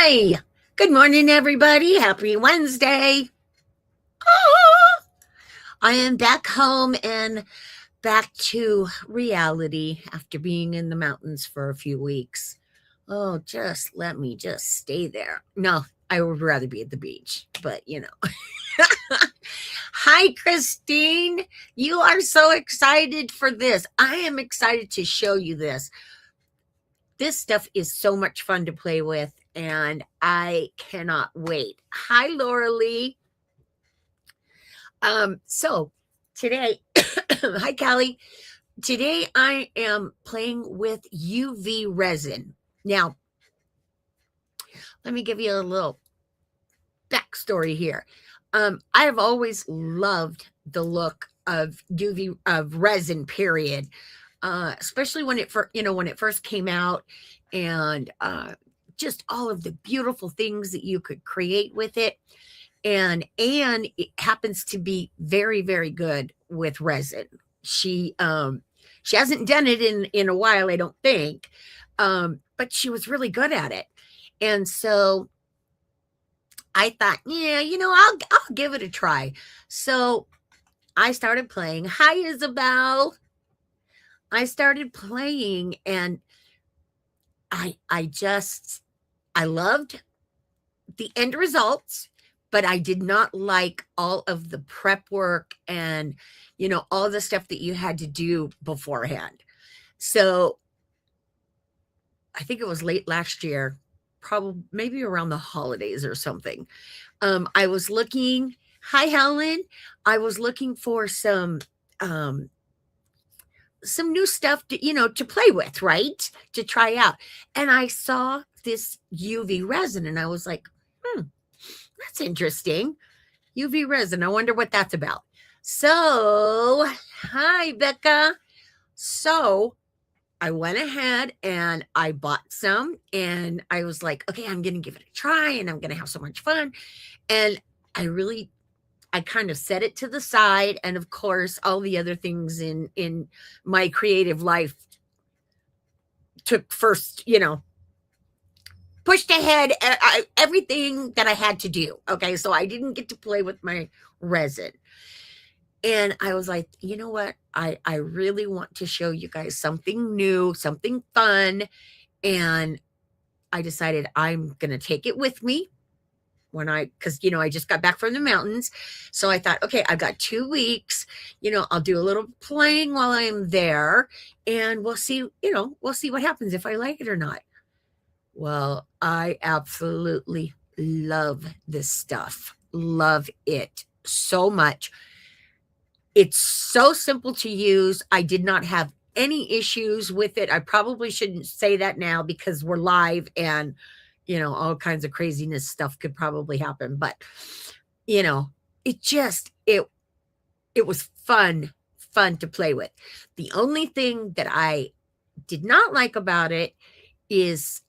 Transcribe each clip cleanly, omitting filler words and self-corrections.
Hi. Good morning, everybody. Happy Wednesday. Ah, I am back home and back to reality after being in the mountains for a few weeks. Oh, just let me just stay there. No, I would rather be at the beach, but Hi, Christine. You are so excited for this. I am excited to show you this. This stuff is so much fun to play with, and I cannot wait. Hi, Laura Lee. So today, hi, Callie. Today I am playing with UV resin. Now, let me give you a little backstory here. I have always loved the look of UV of resin, period. Especially when it first came out, and just all of the beautiful things that you could create with it. And Anne it happens to be very, very good with resin. She hasn't done it in a while, I don't think. But she was really good at it. And so I thought, yeah, I'll give it a try. So I started playing. Hi, Isabel. I started playing, and I loved the end results, but I did not like all of the prep work and all the stuff that you had to do beforehand. So I think it was late last year, probably maybe around the holidays or something. I was looking, hi Helen, I was looking for some new stuff to play with, right? To try out. And I saw this UV resin and I was like, that's interesting. UV resin. I wonder what that's about. So, hi, Becca. So, I went ahead and I bought some and I was like, okay, I'm going to give it a try and I'm going to have so much fun. And I kind of set it to the side. And of course, all the other things in my creative life took first, pushed ahead everything that I had to do. Okay. So I didn't get to play with my resin. And I was like, you know what? I really want to show you guys something new, something fun. And I decided I'm going to take it with me because I just got back from the mountains. So I thought, okay, I've got 2 weeks, I'll do a little playing while I'm there and we'll see what happens if I like it or not. Well, I absolutely love this stuff. Love it so much. It's so simple to use. I did not have any issues with it. I probably shouldn't say that now because we're live and, all kinds of craziness stuff could probably happen. But, it was fun to play with. The only thing that I did not like about it is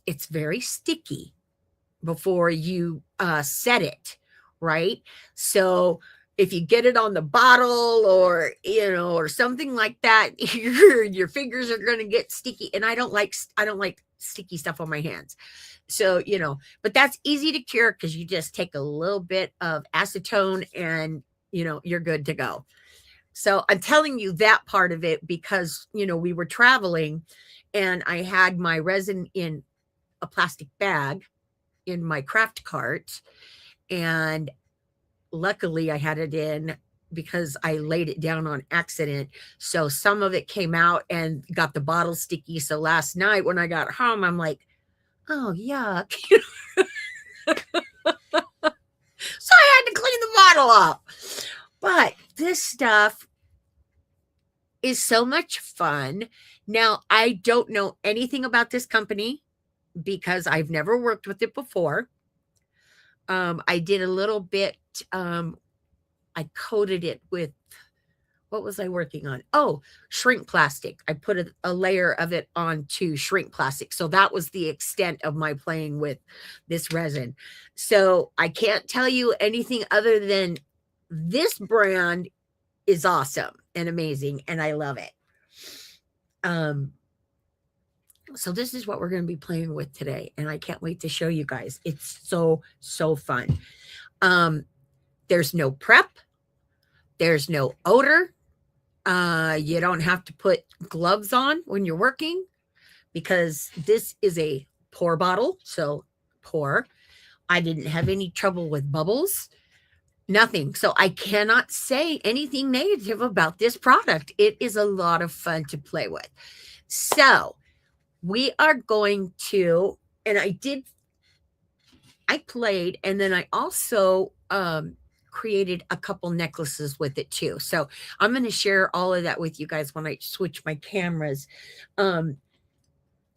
it's very sticky before you set it, right? So if you get it on the bottle or something like that, your fingers are going to get sticky, and I don't like sticky stuff on my hands. So but that's easy to cure because you just take a little bit of acetone and you're good to go. So I'm telling you that part of it because we were traveling and I had my resin in a plastic bag in my craft cart, and luckily I had it in because I laid it down on accident. So some of it came out and got the bottle sticky. So last night when I got home, I'm like, oh, yuck. So I had to clean the bottle up. But this stuff is so much fun. Now, I don't know anything about this company because I've never worked with it before. I did a little bit. I coated it with, what was I working on? Oh, shrink plastic. I put a layer of it onto shrink plastic. So that was the extent of my playing with this resin. So I can't tell you anything other than this brand is awesome and amazing, and I love it. So this is what we're going to be playing with today, and I can't wait to show you guys. It's so, so fun. Um, there's no prep. There's no odor. You don't have to put gloves on when you're working because this is a pour bottle. So pour. I didn't have any trouble with bubbles. Nothing. So I cannot say anything negative about this product. It is a lot of fun to play with. So we are going to, and I played, and then I also created a couple necklaces with it too. So I'm going to share all of that with you guys when I switch my cameras. And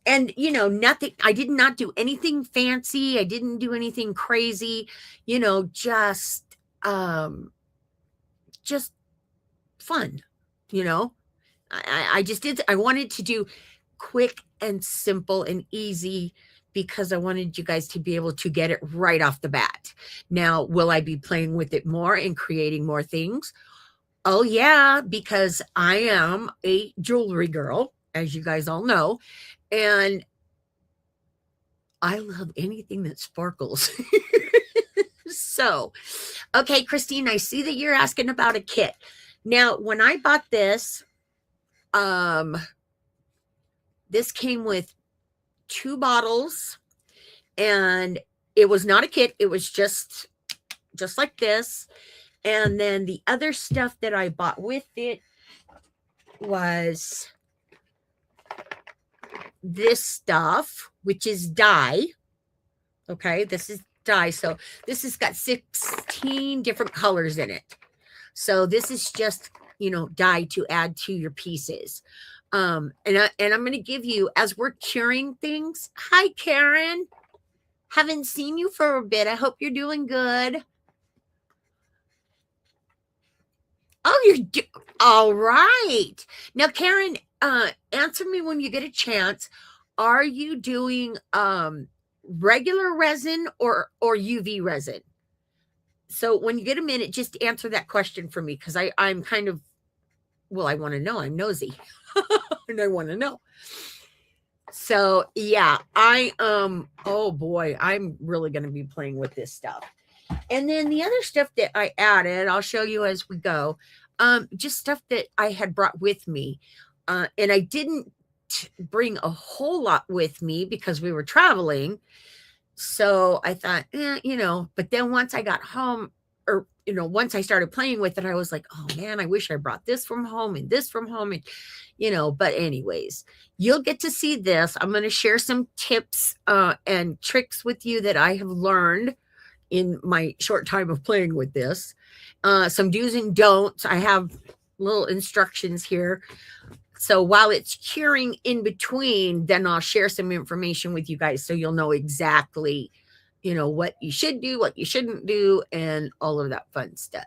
nothing, I did not do anything fancy. I didn't do anything crazy, just fun, I just did, I wanted to do quick and simple and easy because I wanted you guys to be able to get it right off the bat. Now, will I be playing with it more and creating more things? Oh yeah, because I am a jewelry girl, as you guys all know, and I love anything that sparkles. So, okay, Christine, I see that you're asking about a kit. Now, when I bought this, this came with 2 bottles, and it was not a kit. It was just like this. And then the other stuff that I bought with it was this stuff, which is dye. Okay, this is dye. So this has got 16 different colors in it. So this is just, dye to add to your pieces. And I'm going to give you, as we're curing things. Hi, Karen. Haven't seen you for a bit. I hope you're doing good. Oh, all right. Now, Karen, answer me when you get a chance. Are you doing regular resin or UV resin? So when you get a minute, just answer that question for me, because I'm kind of, well, I want to know. I'm nosy. And I want to know. So yeah, oh boy, I'm really going to be playing with this stuff. And then the other stuff that I added, I'll show you as we go. Just stuff that I had brought with me. And I didn't bring a whole lot with me because we were traveling. So I thought, but then once I got home, or, once I started playing with it, I was like, oh man, I wish I brought this from home and this from home. And, but anyways, you'll get to see this. I'm going to share some tips and tricks with you that I have learned in my short time of playing with this. Some do's and don'ts. I have little instructions here. So while it's curing in between, then I'll share some information with you guys so you'll know exactly, what you should do, what you shouldn't do, and all of that fun stuff.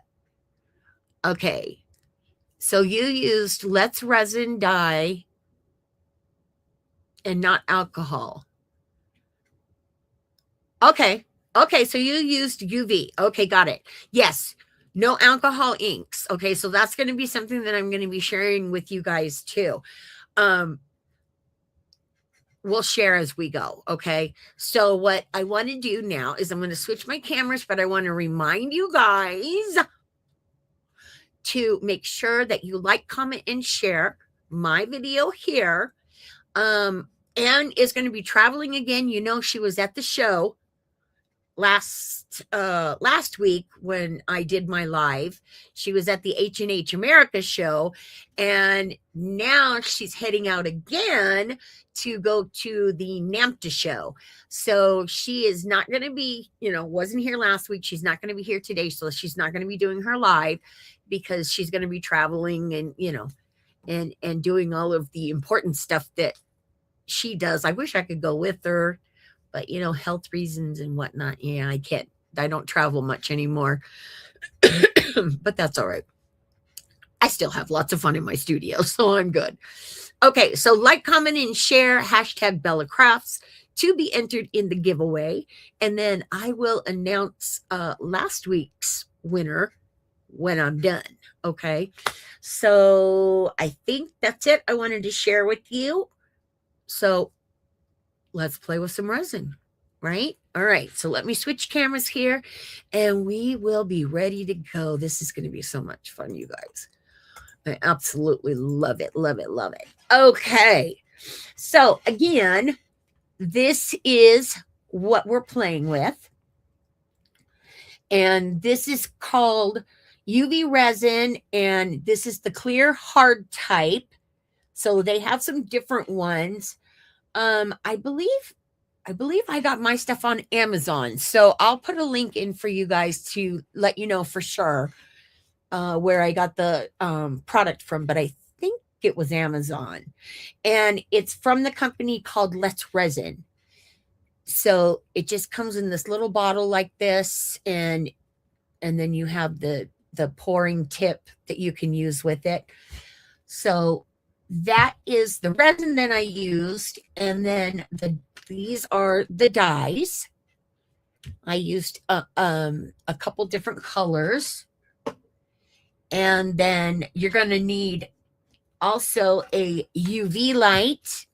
Okay. So you used Let's Resin dye and not alcohol. Okay. Okay. So you used UV. Okay. Got it. Yes. No alcohol inks. Okay. So that's going to be something that I'm going to be sharing with you guys too. We'll share as we go. Okay. So what I want to do now is I'm going to switch my cameras, but I want to remind you guys to make sure that you like, comment, and share my video here. Anne is going to be traveling again. She was at the show last week when I did my live. She was at the H&H America show, and now she's heading out again to go to the NAMTA show. So she is not going to be, wasn't here last week. She's not going to be here today. So she's not going to be doing her live because she's going to be traveling and, and doing all of the important stuff that she does. I wish I could go with her, but health reasons and whatnot. Yeah, I can't. I don't travel much anymore, but that's all right. I still have lots of fun in my studio, so I'm good. Okay, so like, comment, and share, hashtag Bella Crafts to be entered in the giveaway. And then I will announce last week's winner when I'm done. Okay, so I think that's it I wanted to share with you. So let's play with some resin, right? All right, so let me switch cameras here and we will be ready to go. This is going to be so much fun, you guys. I absolutely love it, love it, love it. Okay, so again, this is what we're playing with. And this is called UV resin, and this is the clear hard type. So they have some different ones. I believe I got my stuff on Amazon. So I'll put a link in for you guys to let you know for sure where I got the product from, but I think it was Amazon. And it's from the company called Let's Resin. So it just comes in this little bottle like this, and then you have the pouring tip that you can use with it. So that is the resin that I used, and then these are the dyes. I used a couple different colors, and then you're going to need also a UV light.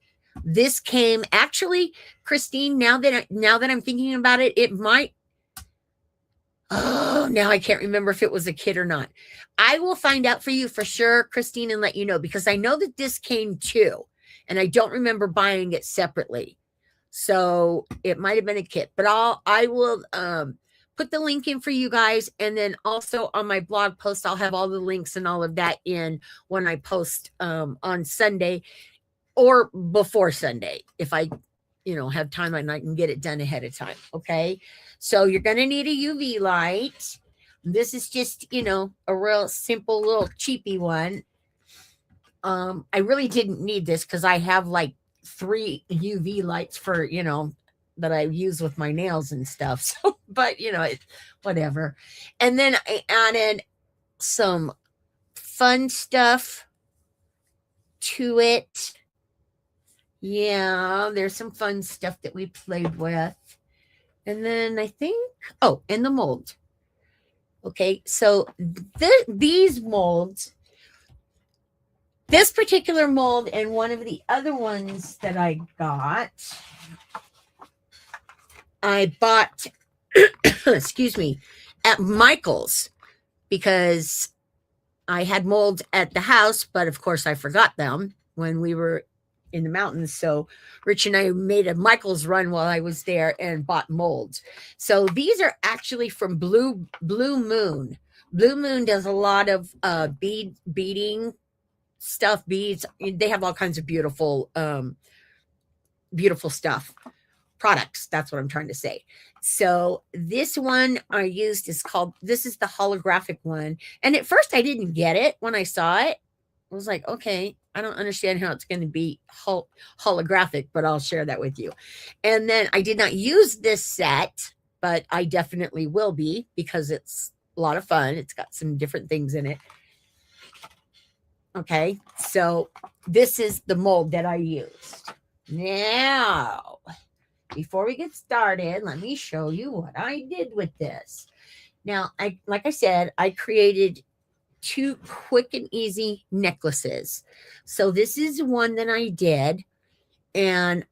This came actually, Christine. Now that I'm thinking about it, it might. Oh, now I can't remember if it was a kit or not. I will find out for you for sure, Christine, and let you know, because I know that this came too, and I don't remember buying it separately. So it might have been a kit, but I will put the link in for you guys, and then also on my blog post, I'll have all the links and all of that in when I post on Sunday or before Sunday, if I have time and I can get it done ahead of time. Okay. So you're going to need a UV light. This is just, a real simple little cheapy one. I really didn't need this because I have like 3 UV lights for, that I use with my nails and stuff. So, but whatever. And then I added some fun stuff to it. Yeah, there's some fun stuff that we played with. And then I think, and the mold. Okay, so these molds, this particular mold and one of the other ones that I got, I bought, excuse me, at Michael's, because I had molds at the house, but of course I forgot them when we were in the mountains. So Rich and I made a Michael's run while I was there and bought molds. So these are actually from Blue Moon. Blue Moon does a lot of beading stuff, beads. They have all kinds of beautiful stuff, products. That's what I'm trying to say. So this one I used this is the holographic one. And at first I didn't get it when I saw it. I was like, okay, I don't understand how it's going to be holographic, but I'll share that with you. And then I did not use this set, but I definitely will be, because it's a lot of fun. It's got some different things in it. Okay, so this is the mold that I used. Now, before we get started, let me show you what I did with this. Now, like I said, I created 2 quick and easy necklaces. So this is one that I did, and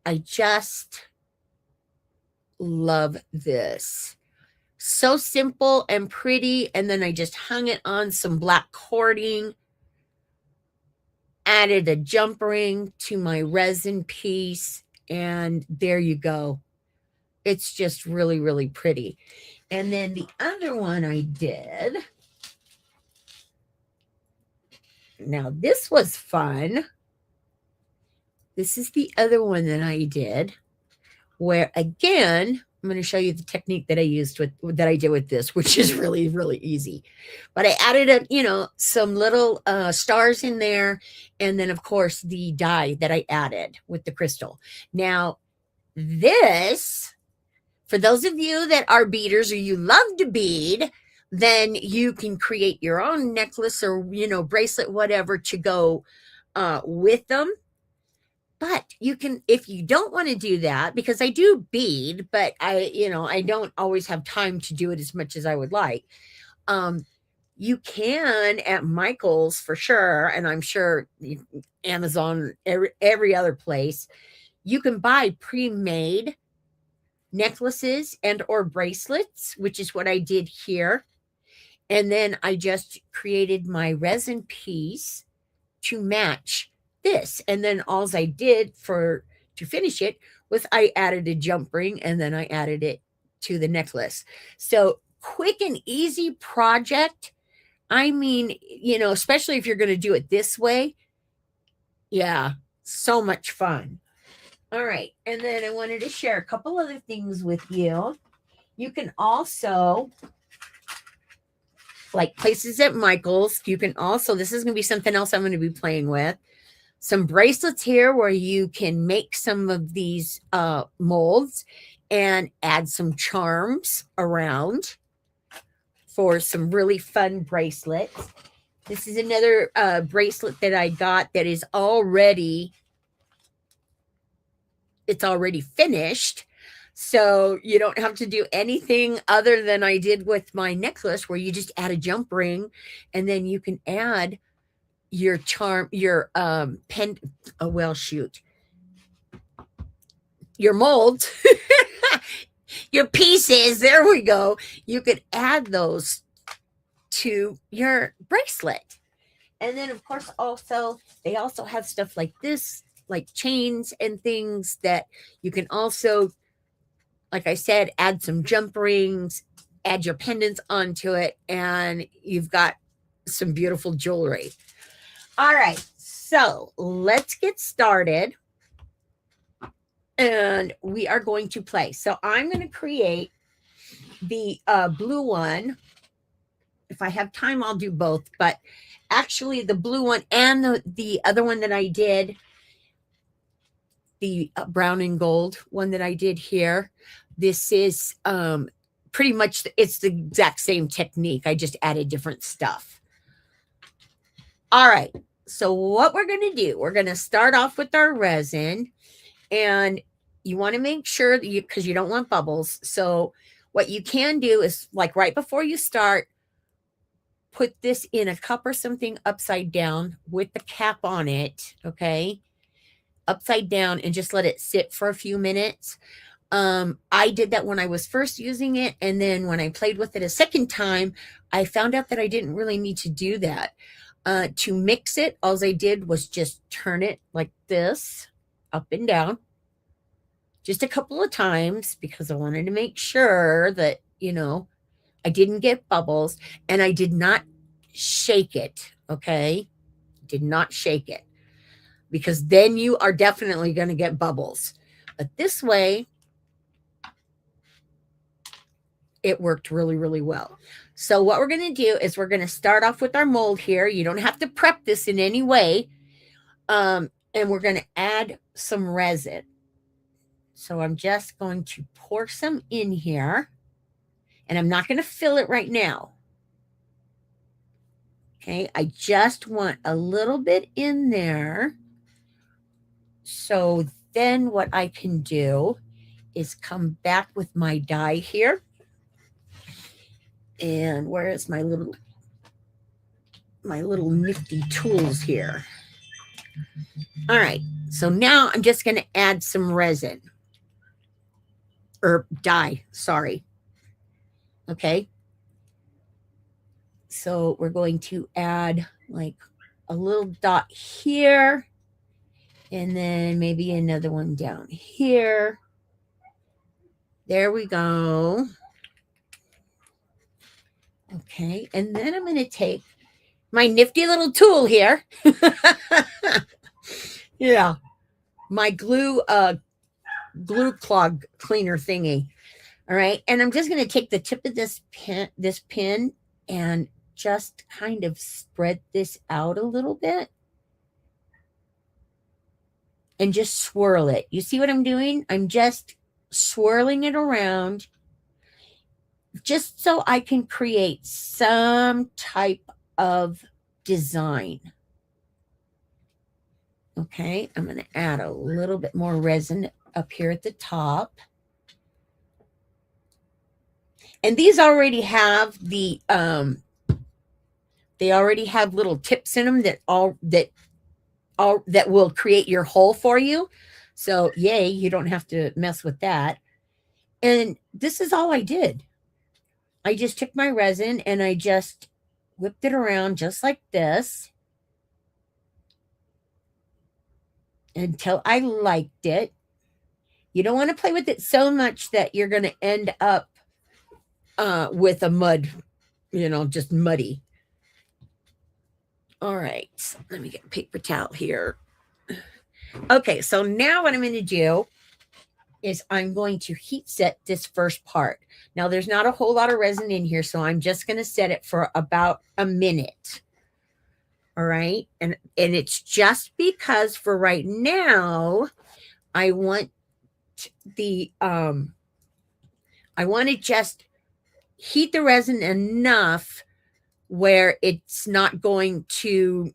I just love this. So simple and pretty. And then I just hung it on some black cording, added a jump ring to my resin piece, and there you go. It's just really, really pretty. And then the other one I did, now this was fun. This is the other one that I did, where again, I'm going to show you the technique that I did with this, which is really, really easy. But I added some little stars in there, and then of course the dye that I added with the crystal. Now, this, for those of you that are beaders or you love to bead, then you can create your own necklace or bracelet, whatever, to go with them. But you can, if you don't want to do that, because I do bead, but I don't always have time to do it as much as I would like. You can at Michael's for sure, and I'm sure Amazon, every other place, You can buy pre-made necklaces and or bracelets, which is what I did here. And then I just created my resin piece to match this. And then all I did to finish it was I added a jump ring and then I added it to the necklace. So quick and easy project. I mean, especially if you're going to do it this way. Yeah, so much fun. All right. And then I wanted to share a couple other things with you. You can also, like places at Michael's, you can also, this is going to be something else I'm going to be playing with. Some bracelets here where you can make some of these molds and add some charms around for some really fun bracelets. This is another bracelet that I got that is already finished. So you don't have to do anything other than I did with my necklace, where you just add a jump ring and then you can add your charm, your pen, your molds, your pieces. There we go. You could add those to your bracelet. And then of course they also have stuff like this, like chains and things that you can also, like I said, add some jump rings, add your pendants onto it, and you've got some beautiful jewelry. All right, so let's get started. And we are going to play. So I'm going to create the blue one. If I have time, I'll do both. But actually, the blue one and the other one that I did, the brown and gold one that I did here, this is pretty much, it's the exact same technique. I just added different stuff. All right. So what we're going to do, we're going to start off with our resin, and you want to make sure that because you don't want bubbles. So what you can do is, like right before you start, put this in a cup or something upside down with the cap on it. Okay. Upside down, and just let it sit for a few minutes. I did that when I was first using it. And then when I played with it a second time, I found out that I didn't really need to do that. To mix it, all I did was just turn it like this, up and down, just a couple of times, because I wanted to make sure that, I didn't get bubbles, and I did not shake it. Okay. Did not shake it, because then you are definitely going to get bubbles. But this way, it worked really, really well. So what we're going to do is we're going to start off with our mold here. You don't have to prep this in any way. And we're going to add some resin. So I'm just going to pour some in here, and I'm not going to fill it right now. Okay, I just want a little bit in there. So then what I can do is come back with my die here. And where is my little nifty tools here? All right, so now I'm just going to add some resin, or dye, sorry. Okay, so we're going to add like a little dot here, and then maybe another one down here. There we go. Okay, and then I'm going to take my nifty little tool here. Yeah, my glue clog cleaner thingy. All right, and I'm just going to take the tip of this pin and just kind of spread this out a little bit and just swirl it. You see what I'm doing? I'm just swirling it around, just so I can create some type of design. Okay, I'm going to add a little bit more resin up here at the top. And these already have the they already have little tips in them that will create your hole for you. So yay, you don't have to mess with that. And this is all I did. I just took my resin and I just whipped it around just like this until I liked it. You don't want to play with it so much that you're going to end up with a mud, just muddy. All right, let me get a paper towel here. Okay, so now what I'm going to do is I'm going to heat set this first part. Now there's not a whole lot of resin in here, so I'm just going to set it for about a minute. All right, and it's just because for right now, I want I want to just heat the resin enough where it's not going to,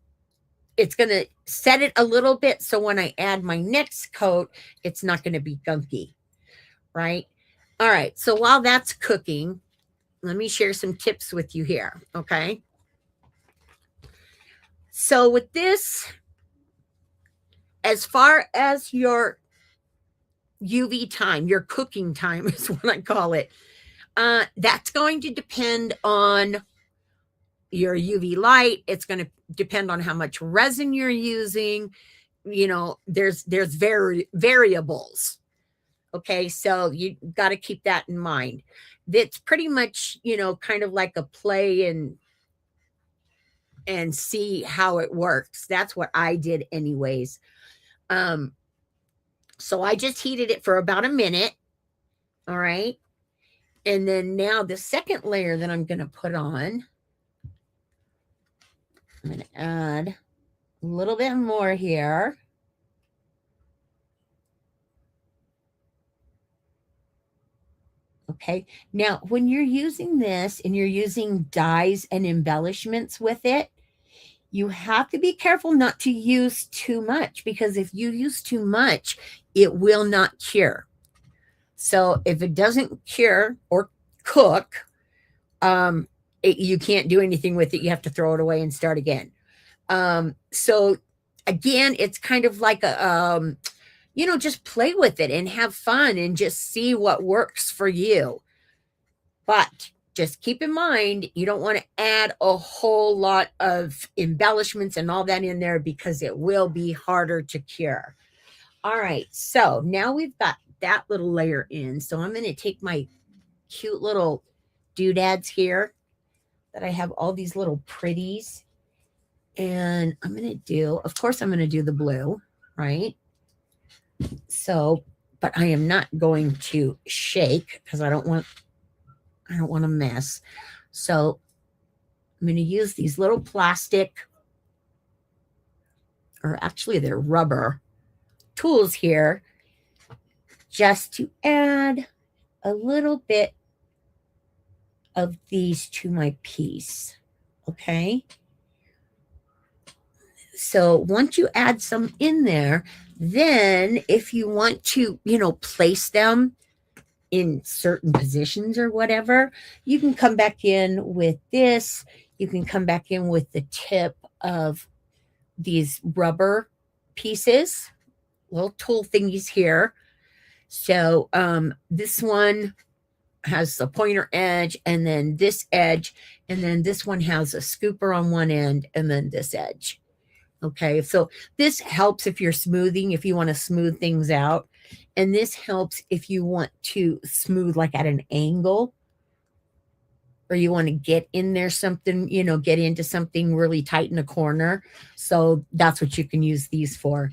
it's going to set it a little bit. So when I add my next coat, it's not going to be gunky, right? All right. So while that's cooking, let me share some tips with you here. Okay. So with this, as far as your UV time, your cooking time is what I call it, that's going to depend on your UV light. It's going to depend on how much resin you're using. There's variables. Okay, so you got to keep that in mind. It's pretty much, kind of like a play and see how it works. That's what I did anyways. So I just heated it for about a minute. All right. And then now the second layer that I'm going to put on, I'm going to add a little bit more here. Okay. Now, when you're using this and you're using dyes and embellishments with it, you have to be careful not to use too much, because if you use too much, it will not cure. So if it doesn't cure or cook, you can't do anything with it. You have to throw it away and start again. So again, it's kind of like a, just play with it and have fun and just see what works for you. But just keep in mind, you don't want to add a whole lot of embellishments and all that in there, because it will be harder to cure. All right, so now we've got that little layer in. So I'm going to take my cute little doodads here that I have all these little pretties. And I'm going to do, of course, I'm going to do the blue, right? So, but I am not going to shake because I don't want to mess. So I'm going to use these little plastic, or actually they're rubber tools here, just to add a little bit of these to my piece. Okay. So once you add some in there, then if you want to, place them in certain positions or whatever, you can come back in with this. You can come back in with the tip of these rubber pieces, little tool thingies here. So this one has a pointer edge, and then this edge, and then this one has a scooper on one end, and then this edge. Okay, so this helps if you're smoothing, if you want to smooth things out. And this helps if you want to smooth like at an angle, or you want to get in there something, get into something really tight in a corner. So that's what you can use these for.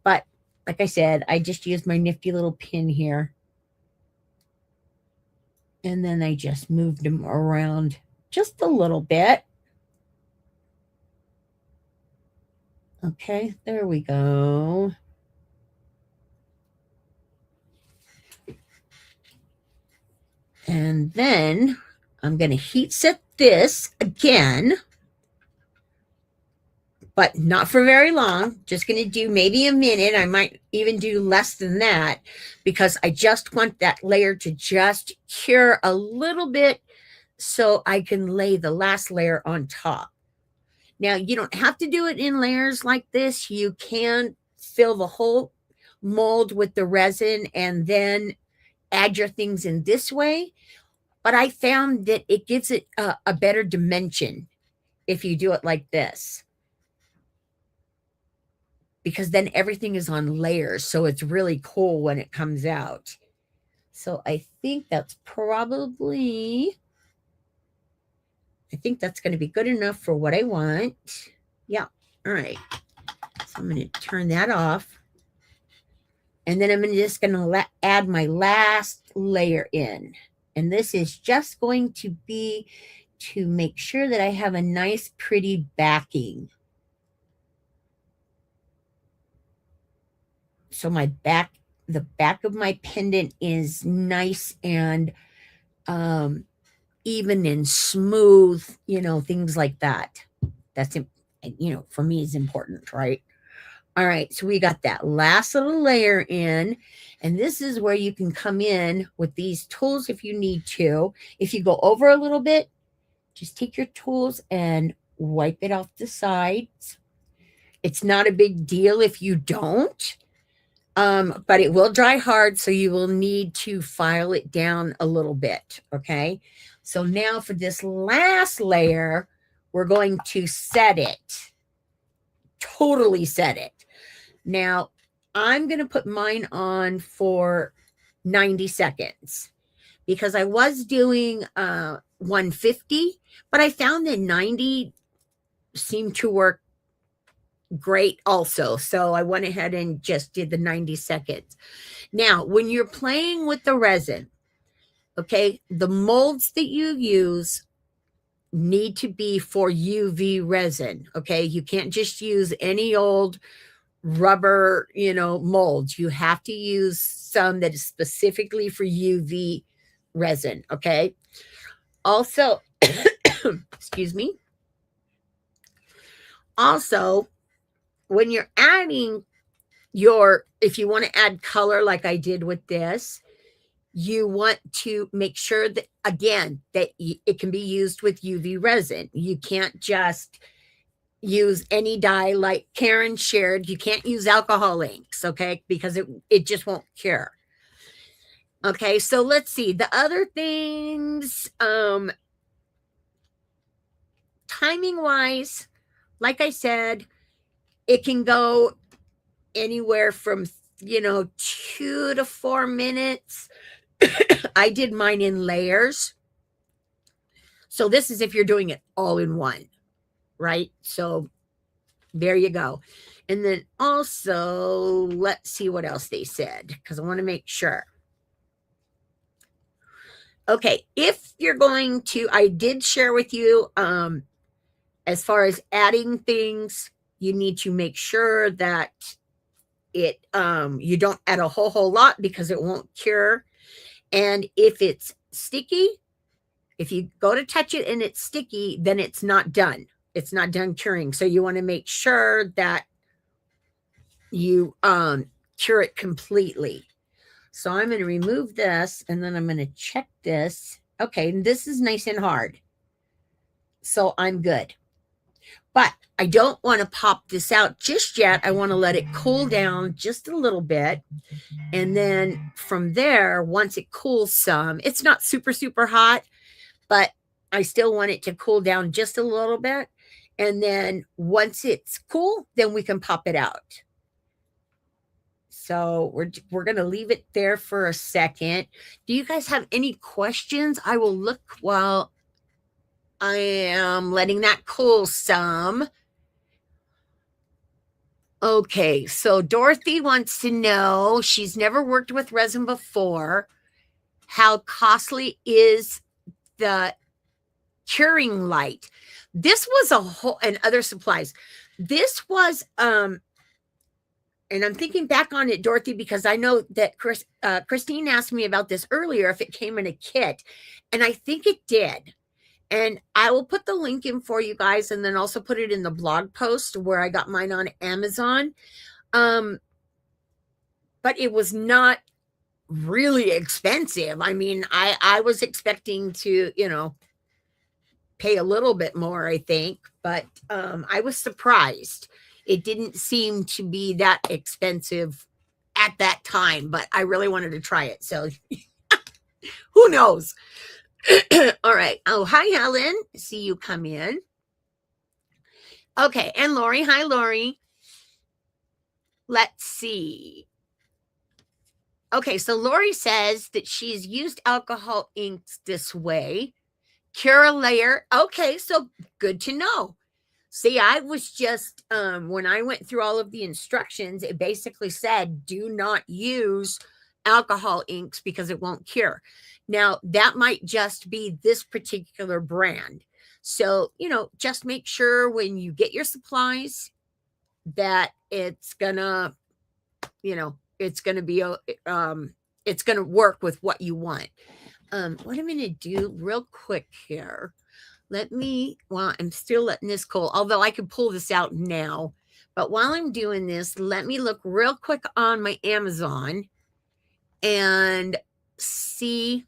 But like I said, I just used my nifty little pin here. And then I just moved them around just a little bit. Okay, there we go. And then I'm going to heat set this again, but not for very long. Just going to do maybe a minute. I might even do less than that, because I just want that layer to just cure a little bit so I can lay the last layer on top. Now, you don't have to do it in layers like this. You can fill the whole mold with the resin and then add your things in this way. But I found that it gives it a better dimension if you do it like this, because then everything is on layers. So it's really cool when it comes out. So I think that's probably, I think that's going to be good enough for what I want. Yeah. All right. So I'm going to turn that off. And then I'm just going to add my last layer in. And this is just going to be to make sure that I have a nice, pretty backing. So my back, the back of my pendant is nice and even and smooth, you know, things like that. That's, you know, for me is important, right? All right, so we got that last little layer in, and this is where you can come in with these tools if you need to. If you go over a little bit, just take your tools and wipe it off the sides. It's not a big deal if you don't, but it will dry hard, so you will need to file it down a little bit, okay? So now for this last layer, we're going to set it, totally set it. Now, I'm going to put mine on for 90 seconds because I was doing 150, but I found that 90 seemed to work great also. So I went ahead and just did the 90 seconds. Now, when you're playing with the resin, okay, the molds that you use need to be for UV resin, okay? You can't just use any old rubber, you know, molds. You have to use some that is specifically for UV resin, okay? Also, excuse me. Also, when you're adding your, if you want to add color like I did with this, you want to make sure that, again, that it can be used with UV resin. You can't just use any dye like Karen shared. You can't use alcohol inks, okay? Because it just won't cure. Okay, so let's see. The other things, timing-wise, like I said, it can go anywhere from, you know, 2 to 4 minutes. I did mine in layers. So this is if you're doing it all in one, right? So there you go. And then also, let's see what else they said, because I want to make sure. Okay, if you're going to, I did share with you, as far as adding things, you need to make sure that it, you don't add a whole lot because it won't cure. And if it's sticky, if you go to touch it and it's sticky, then it's not done. It's not done curing. So you want to make sure that you cure it completely. So I'm going to remove this and then I'm going to check this. Okay, and this is nice and hard. So I'm good. But I don't want to pop this out just yet. I want to let it cool down just a little bit. And then from there, once it cools some, it's not super, super hot, but I still want it to cool down just a little bit. And then once it's cool, then we can pop it out. So we're going to leave it there for a second. Do you guys have any questions? I will look while I am letting that cool some. Okay, so Dorothy wants to know, she's never worked with resin before. How costly is the curing light? This was a whole, and other supplies. This was, and I'm thinking back on it, Dorothy, because I know that Christine asked me about this earlier, if it came in a kit, and I think it did. And I will put the link in for you guys and then also put it in the blog post where I got mine on Amazon. But it was not really expensive. I mean, I was expecting to, you know, pay a little bit more, I think, but I was surprised. It didn't seem to be that expensive at that time, but I really wanted to try it. So who knows? All right. Oh, hi, Helen. See you come in. Okay. And Lori. Hi, Lori. Let's see. Okay. So Lori says that she's used alcohol inks this way. Cure a layer. Okay. So good to know. See, I was just, when I went through all of the instructions, it basically said, do not use alcohol inks because it won't cure. Now, that might just be this particular brand. So, just make sure when you get your supplies that it's gonna, it's gonna be, it's gonna work with what you want. What I'm gonna do real quick here. I'm still letting this cool, although I could pull this out now. But while I'm doing this, let me look real quick on my Amazon and see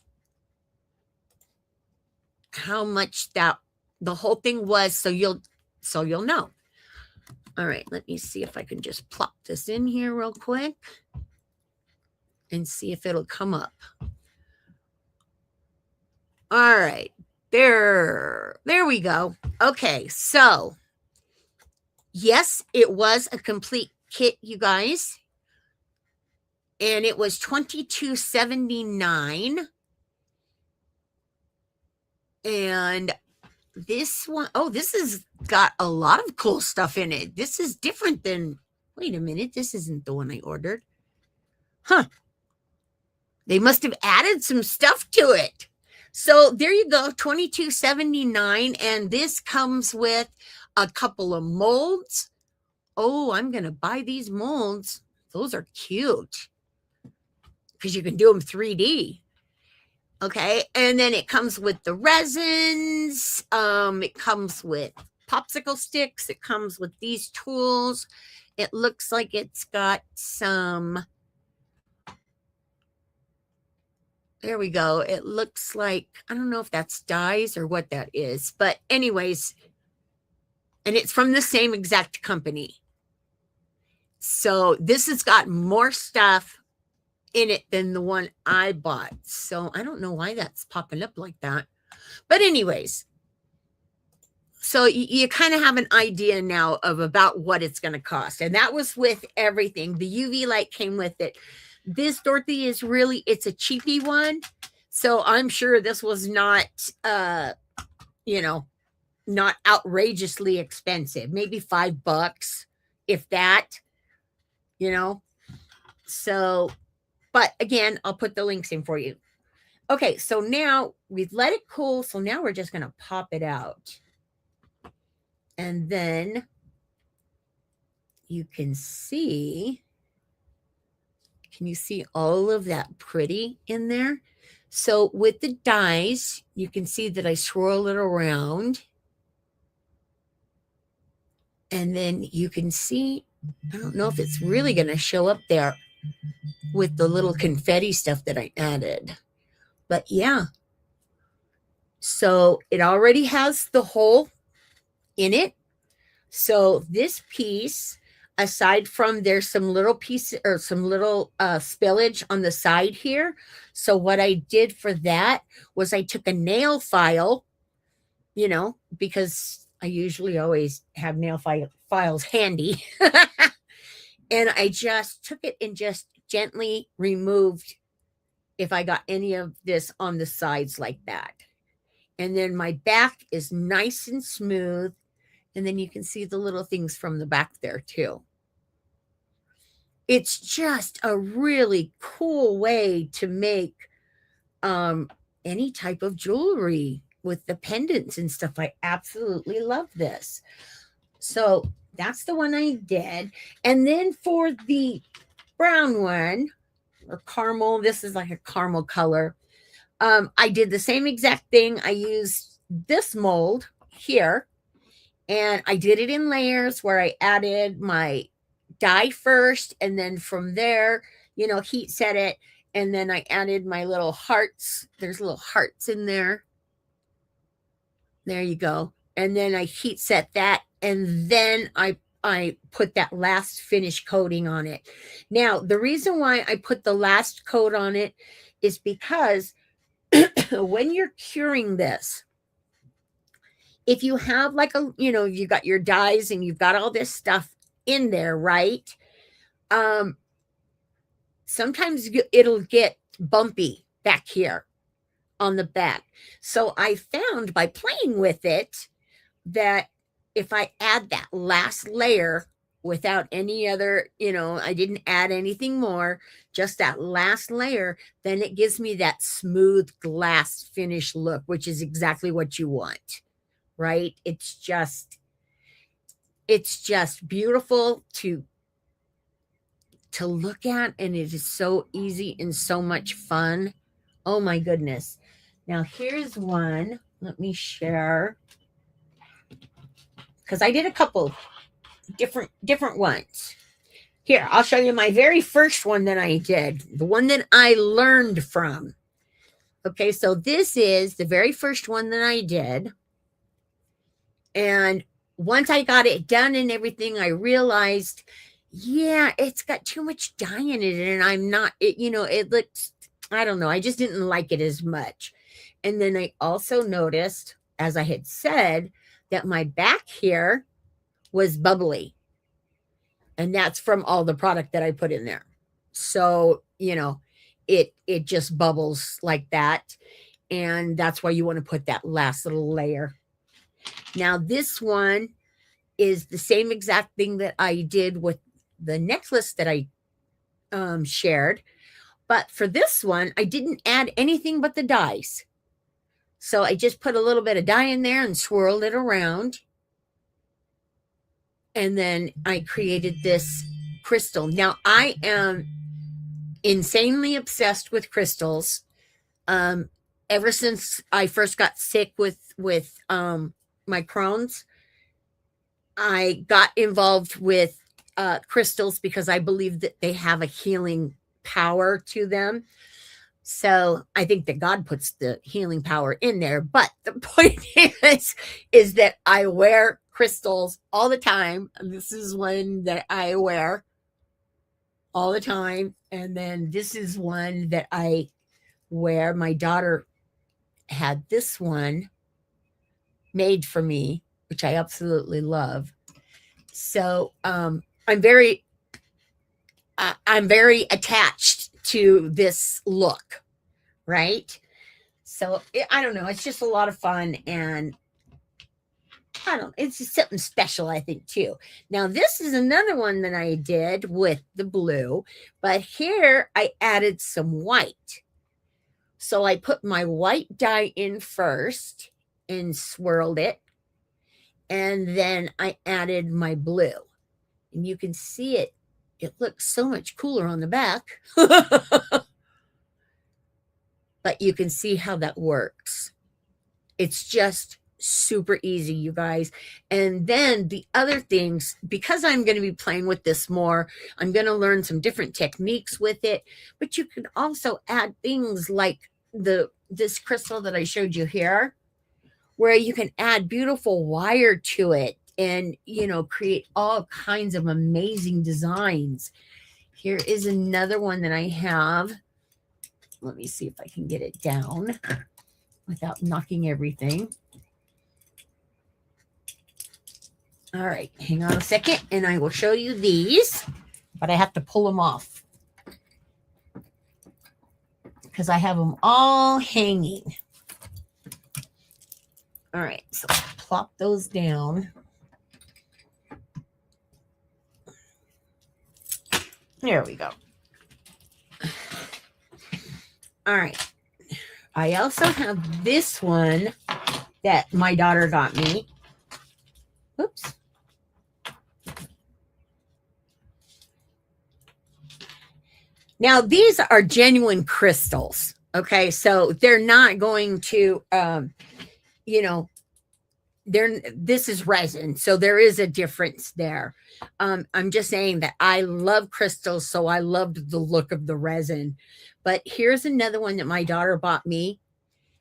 how much that the whole thing was, so you'll know. All right, let me see if I can just plop this in here real quick and see if it'll come up. All right. There we go. Okay, so yes, it was a complete kit, you guys. And it was $22.79. And this one, this has got a lot of cool stuff in it. This is different than, wait a minute, this isn't the one I ordered. Huh. They must have added some stuff to it. So there you go, $22.79, and this comes with a couple of molds. Oh, I'm going to buy these molds. Those are cute because you can do them 3D. Okay, and then it comes with the resins. It comes with popsicle sticks. It comes with these tools. It looks like it's got some... There we go. It looks like, I don't know if that's dyes or what that is, but anyways, and it's from the same exact company. So this has got more stuff in it than the one I bought. So I don't know why that's popping up like that. But anyways, so you kind of have an idea now of about what it's going to cost. And that was with everything. The UV light came with it. This, Dorothy, is really, it's a cheapy one. So I'm sure this was not, not outrageously expensive. Maybe $5, if that, So, but again, I'll put the links in for you. Okay, so now we've let it cool. So now we're just going to pop it out. And then you can see... Can you see all of that pretty in there? So with the dies, you can see that I swirl it around. And then you can see, I don't know if it's really going to show up there with the little confetti stuff that I added. But yeah. So it already has the hole in it. So this piece... aside from there's some little pieces or some little spillage on the side here. So what I did for that was I took a nail file, because I usually always have nail files handy. And I just took it and just gently removed if I got any of this on the sides like that. And then my back is nice and smooth. And then you can see the little things from the back there too. It's just a really cool way to make any type of jewelry with the pendants and stuff. I absolutely love this. So that's the one I did. And then for the brown one, or caramel, this is like a caramel color. I did the same exact thing. I used this mold here, and I did it in layers where I added my dye first, and then from there, heat set it, and then I added my little hearts. There's little hearts in there. There you go. And then I heat set that, and then I I put that last finish coating on it. Now, the reason why I put the last coat on it is because when you're curing this, if you have like you got your dyes and you've got all this stuff in there, right? Sometimes it'll get bumpy back here on the back. So I found by playing with it that if I add that last layer without any other, I didn't add anything more, just that last layer, then it gives me that smooth glass finish look, which is exactly what you want, right? It's just beautiful to look at, and it is so easy and so much fun. Oh my goodness. Now here's one. Let me share, because I did a couple different ones. Here, I'll show you my very first one that I did, the one that I learned from. Okay, so this is the very first one that I did. And once I got it done and everything, I realized, yeah, it's got too much dye in it, and I'm not, it looks, I don't know, I just didn't like it as much. And then I also noticed, as I had said, that my back here was bubbly. And that's from all the product that I put in there. So, it just bubbles like that. And that's why you want to put that last little layer. Now, this one is the same exact thing that I did with the necklace that I shared. But for this one, I didn't add anything but the dyes. So I just put a little bit of dye in there and swirled it around. And then I created this crystal. Now, I am insanely obsessed with crystals. Ever since I first got sick with my Crohn's, I got involved with crystals because I believe that they have a healing power to them. So I think that God puts the healing power in there. But the point is that I wear crystals all the time. This is one that I wear all the time. And then this is one that I wear. My daughter had this one made for me, which I absolutely love. So I'm very attached to this look, right? So I don't know, it's just a lot of fun, and it's just something special, I think, too. Now, this is another one that I did with the blue, but here I added some white. So I put my white dye in first and swirled it, and then I added my blue. And you can see it looks so much cooler on the back. But you can see how that works. It's just super easy, you guys. And then the other things, because I'm going to be playing with this more, I'm going to learn some different techniques with it. But you can also add things like this crystal that I showed you here, where you can add beautiful wire to it and, create all kinds of amazing designs. Here is another one that I have. Let me see if I can get it down without knocking everything. All right, hang on a second, and I will show you these, but I have to pull them off because I have them all hanging. All right, so plop those down. There we go. All right. I also have this one that my daughter got me. Oops. Now, these are genuine crystals. Okay, so they're not going to, this is resin, so there is a difference there. I'm just saying that I love crystals, so I loved the look of the resin. But here's another one that my daughter bought me,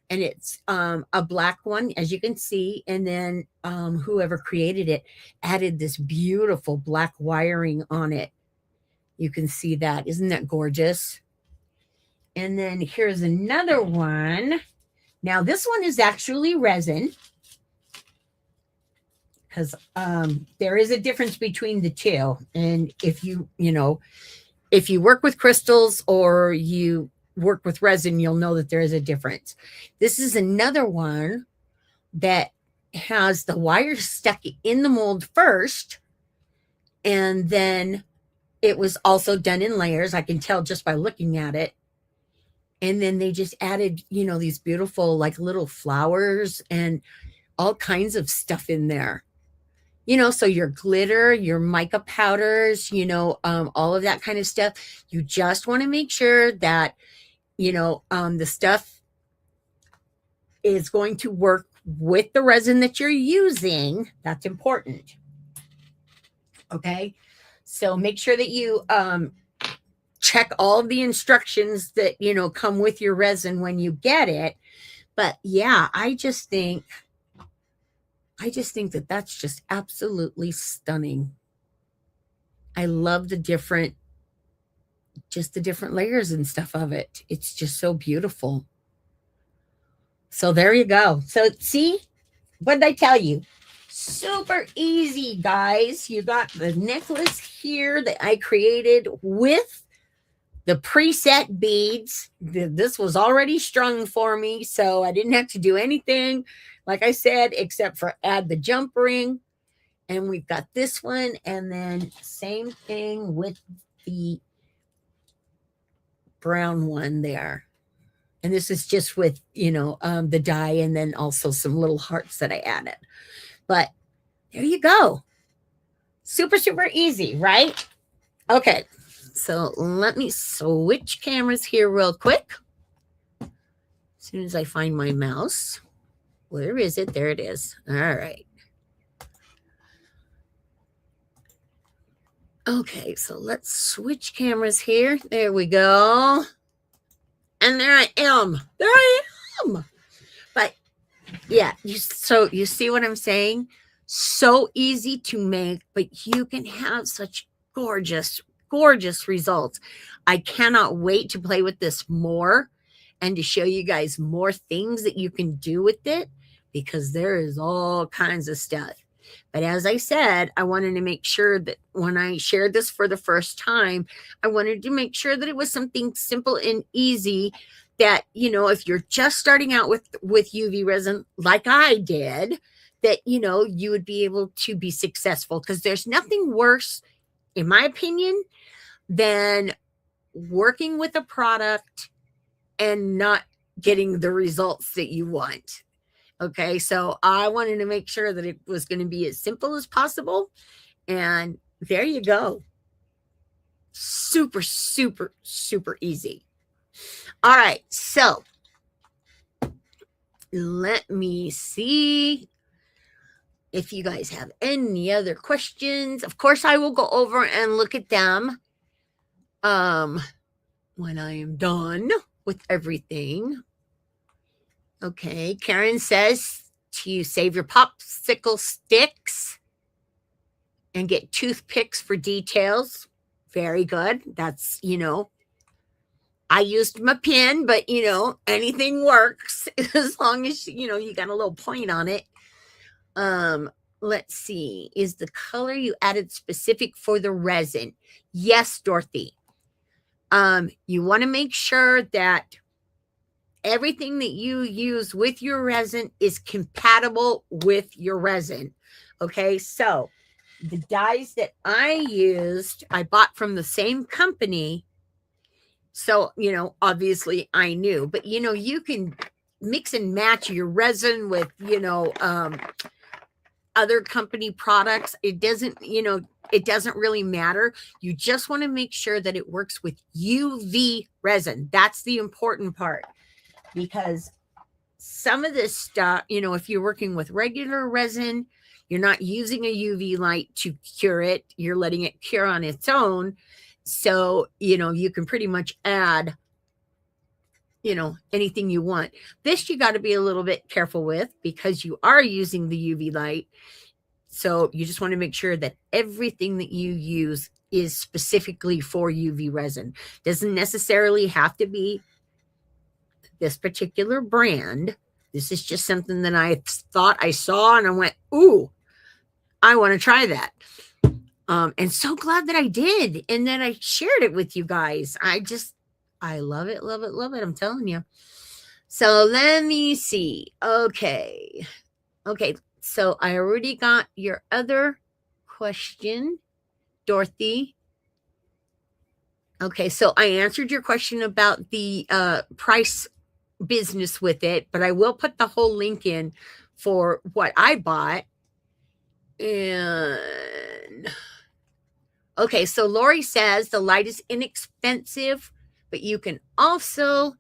and it's a black one, as you can see. And then whoever created it added this beautiful black wiring on it. You can see that. Isn't that gorgeous? And then here's another one. Now, this one is actually resin, because there is a difference between the two. And if if you work with crystals or you work with resin, you'll know that there is a difference. This is another one that has the wire stuck in the mold first, and then it was also done in layers. I can tell just by looking at it. And then they just added, these beautiful like little flowers and all kinds of stuff in there. So your glitter, your mica powders, all of that kind of stuff. You just want to make sure that, the stuff is going to work with the resin that you're using. That's important. Okay. So make sure that you check all of the instructions that, come with your resin when you get it. But yeah, I just think that that's just absolutely stunning. I love the different layers and stuff of it. It's just so beautiful. So there you go. So see, what did I tell you? Super easy, guys. You got the necklace here that I created with the preset beads. This was already strung for me, so I didn't have to do anything, like I said, except for add the jump ring. And we've got this one, and then same thing with the brown one there. And this is just with, the die, and then also some little hearts that I added. But there you go. Super, super easy, right? Okay, so let me switch cameras here real quick. As soon as I find my mouse. Where is it? There it is. All right. Okay, so let's switch cameras here. There we go. And there I am. There I am. But yeah, you see what I'm saying? So easy to make, but you can have such gorgeous, gorgeous results. I cannot wait to play with this more and to show you guys more things that you can do with it, because there is all kinds of stuff. But as I said, I wanted to make sure that when I shared this for the first time, I wanted to make sure that it was something simple and easy that, if you're just starting out with UV resin, like I did, that, you would be able to be successful, because there's nothing worse, in my opinion, than working with a product and not getting the results that you want. Okay, so I wanted to make sure that it was going to be as simple as possible. And there you go. Super, super, super easy. All right, so let me see if you guys have any other questions. Of course, I will go over and look at them when I am done with everything. Okay, Karen says to save your popsicle sticks and get toothpicks for details. Very good. That's, I used my pen, but, anything works as long as, you got a little point on it. Let's see. Is the color you added specific for the resin? Yes, Dorothy. You want to make sure that everything that you use with your resin is compatible with your resin. Okay, so the dyes that I used, I bought from the same company. So, obviously I knew, but, you can mix and match your resin with, other company products. It doesn't, it doesn't really matter. You just want to make sure that it works with UV resin. That's the important part. Because some of this stuff, if you're working with regular resin, you're not using a UV light to cure it. You're letting it cure on its own. So, you can pretty much add, anything you want. This you got to be a little bit careful with because you are using the UV light. So you just want to make sure that everything that you use is specifically for UV resin. Doesn't necessarily have to be this particular brand. This is just something that I thought I saw and I went, ooh, I want to try that. And so glad that I did. And then I shared it with you guys. I love it, love it, love it. I'm telling you. So let me see. Okay. So I already got your other question, Dorothy. Okay. So I answered your question about the price business with it, but I will put the whole link in for what I bought. And okay, so Lori says the light is inexpensive, but you can also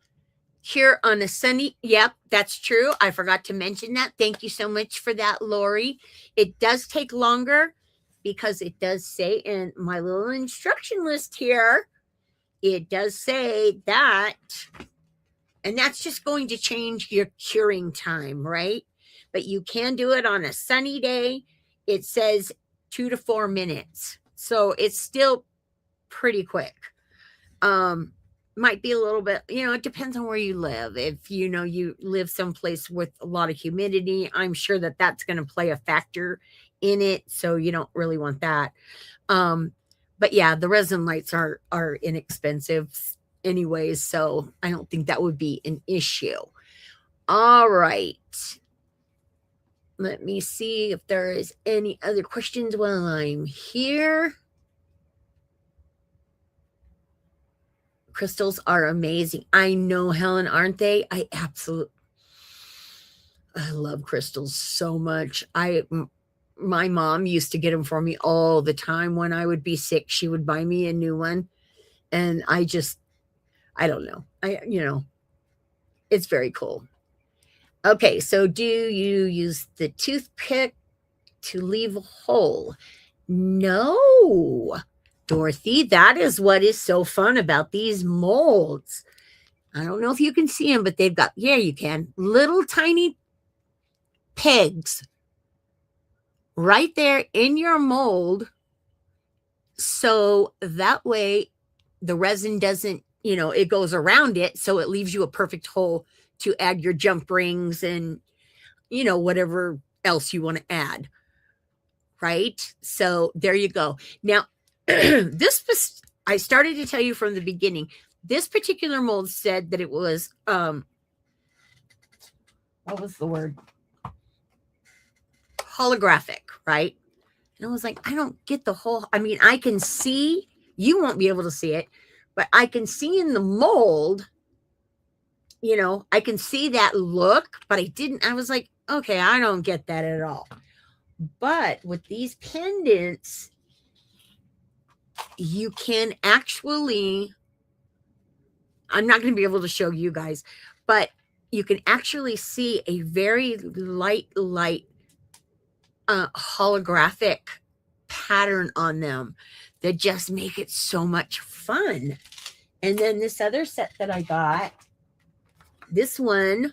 cure on a sunny. Yep, that's true. I forgot to mention that. Thank you so much for that, Lori. It does take longer because it does say in my little instruction list here, it does say that, and that's just going to change your curing time, right? But you can do it on a sunny day. It says 2 to 4 minutes. So it's still pretty quick. Might be a little bit, it depends on where you live. If you live someplace with a lot of humidity, I'm sure that that's going to play a factor in it. So you don't really want that. But yeah, the resin lights are inexpensive anyways. So I don't think that would be an issue. All right. Let me see if there is any other questions while I'm here. Crystals are amazing. I know, Helen, aren't they? I love crystals so much. My mom used to get them for me all the time. When I would be sick, she would buy me a new one. And I don't know. It's very cool. Okay, so do you use the toothpick to leave a hole? No, Dorothy, that is what is so fun about these molds. I don't know if you can see them, but they've got, yeah, you can, little tiny pegs right there in your mold. So that way the resin doesn't, it goes around it. So it leaves you a perfect hole to add your jump rings and, whatever else you want to add. Right? So there you go. Now, I started to tell you from the beginning, this particular mold said that it was, what was the word? Holographic, right? And I was like, I don't get the whole, I can see, you won't be able to see it, but I can see in the mold, I can see that look, but I was like, okay, I don't get that at all. But with these pendants, you can actually, I'm not going to be able to show you guys, but you can actually see a very light holographic pattern on them that just make it so much fun. And then this other set that I got, this one,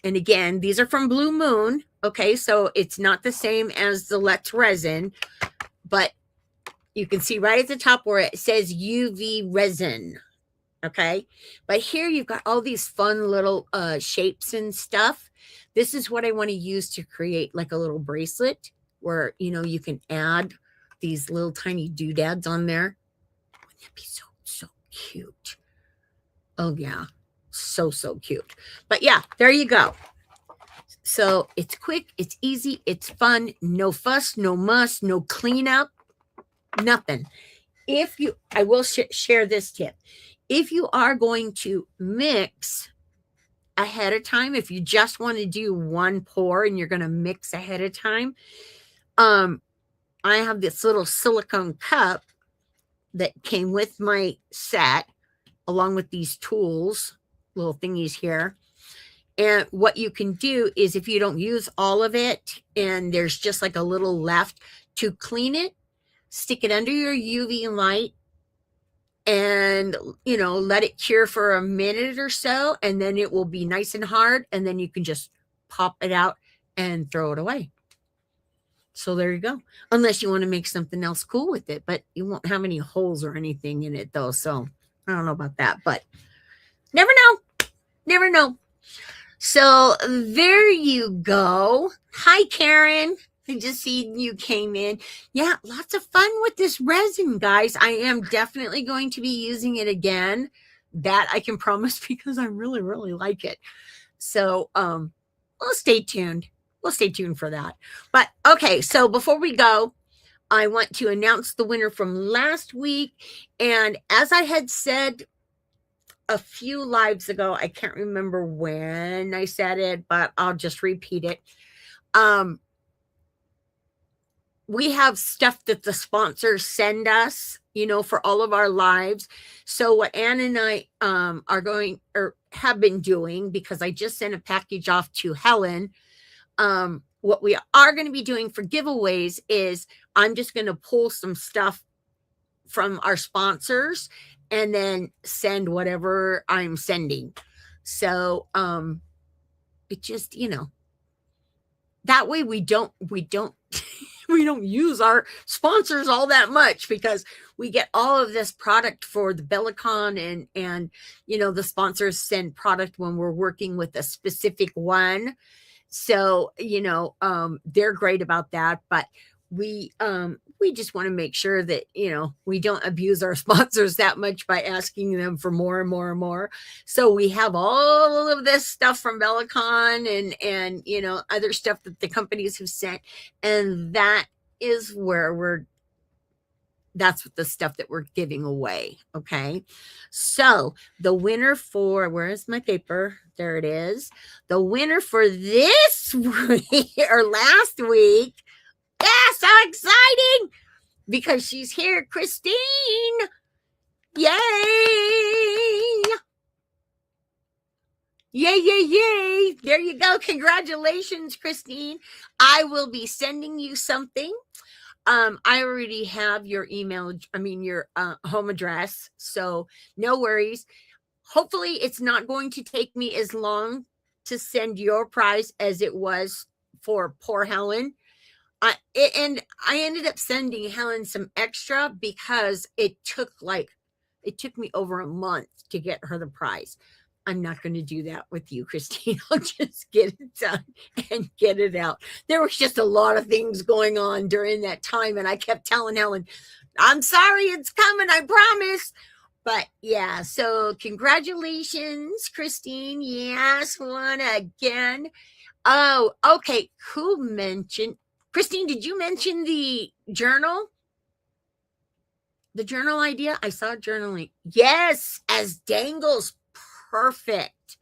and again, these are from Blue Moon. Okay, so it's not the same as the Let's Resin, but you can see right at the top where it says UV resin. Okay, but here you've got all these fun little shapes and stuff. This is what I want to use to create like a little bracelet where, you can add these little tiny doodads on there. Wouldn't that be so cute? Oh yeah, so cute. But yeah, there you go. So it's quick, it's easy, it's fun, no fuss, no muss, no cleanup, nothing. I will share this tip. If you are going to mix ahead of time, if you just want to do one pour and you're going to mix ahead of time, I have this little silicone cup that came with my set along with these tools, little thingies here. And what you can do is if you don't use all of it and there's just like a little left, to clean it, stick it under your UV light and, let it cure for a minute or so, and then it will be nice and hard, and then you can just pop it out and throw it away. So there you go. Unless you want to make something else cool with it, but you won't have any holes or anything in it though. So I don't know about that, but never know. Never know. So there you go. Hi, Karen. I just see you came in. Yeah, lots of fun with this resin, guys. I am definitely going to be using it again. That I can promise because I really, really like it. So we'll stay tuned. We'll stay tuned for that. But okay, so before we go, I want to announce the winner from last week. And as I had said a few lives ago, I can't remember when I said it, but I'll just repeat it. We have stuff that the sponsors send us, for all of our lives. So what Ann and I are going or have been doing, because I just sent a package off to Helen, what we are going to be doing for giveaways is I'm just going to pull some stuff from our sponsors and then send whatever I'm sending. So it just, that way we don't we don't use our sponsors all that much, because we get all of this product for the Bellicon, and the sponsors send product when we're working with a specific one. So, they're great about that, but we just want to make sure that, we don't abuse our sponsors that much by asking them for more and more and more. So we have all of this stuff from Bellicon and, other stuff that the companies have sent. And that is where that's the stuff that we're giving away. Okay. So the winner for, where is my paper? There it is. The winner for this week or last week. Yeah, so exciting because she's here, Christine. Yay. Yay, yay, yay. There you go. Congratulations, Christine. I will be sending you something. I already have your your home address, so no worries. Hopefully it's not going to take me as long to send your prize as it was for poor Helen. And I ended up sending Helen some extra because it took me over a month to get her the prize. I'm not going to do that with you, Christine. I'll just get it done and get it out. There was just a lot of things going on during that time, and I kept telling Helen, I'm sorry, it's coming, I promise. But yeah, so congratulations, Christine. Yes, one again. Oh, okay. Who mentioned? Christine, did you mention the journal? The journal idea? I saw journaling. Yes, as dangles. Perfect.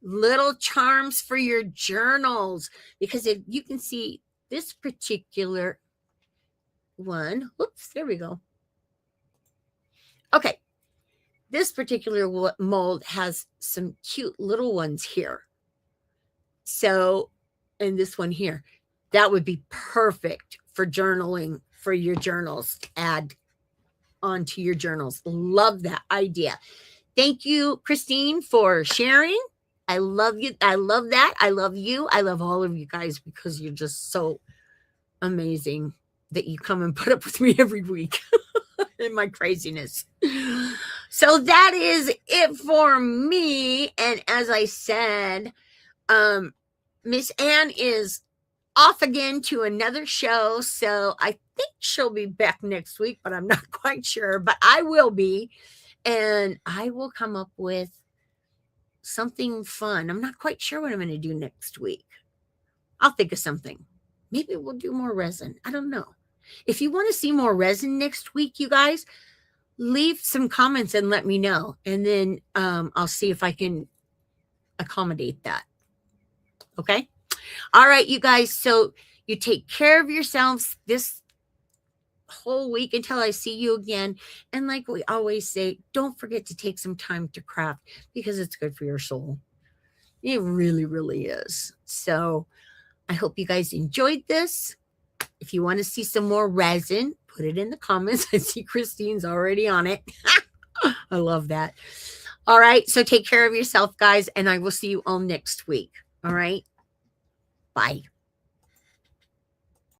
Little charms for your journals. Because if you can see this particular one. Whoops, there we go. Okay. This particular mold has some cute little ones here. So, and this one here. That would be perfect for journaling, for your journals. Add onto your journals. Love that idea. Thank you, Christine, for sharing. I love you. I love that. I love you. I love all of you guys because you're just so amazing that you come and put up with me every week in my craziness. So that is it for me. And as I said, Miss Ann is off again to another show. So I think she'll be back next week, but I'm not quite sure. But I will be. And I will come up with something fun. I'm not quite sure what I'm going to do next week. I'll think of something. Maybe we'll do more resin. I don't know. If you want to see more resin next week, you guys, leave some comments and let me know. And then I'll see if I can accommodate that. Okay? All right, you guys. So you take care of yourselves this whole week until I see you again. And like we always say, don't forget to take some time to craft because it's good for your soul. It really, really is. So I hope you guys enjoyed this. If you want to see some more resin, put it in the comments. I see Christine's already on it. I love that. All right. So take care of yourself, guys, and I will see you all next week. All right. Bye.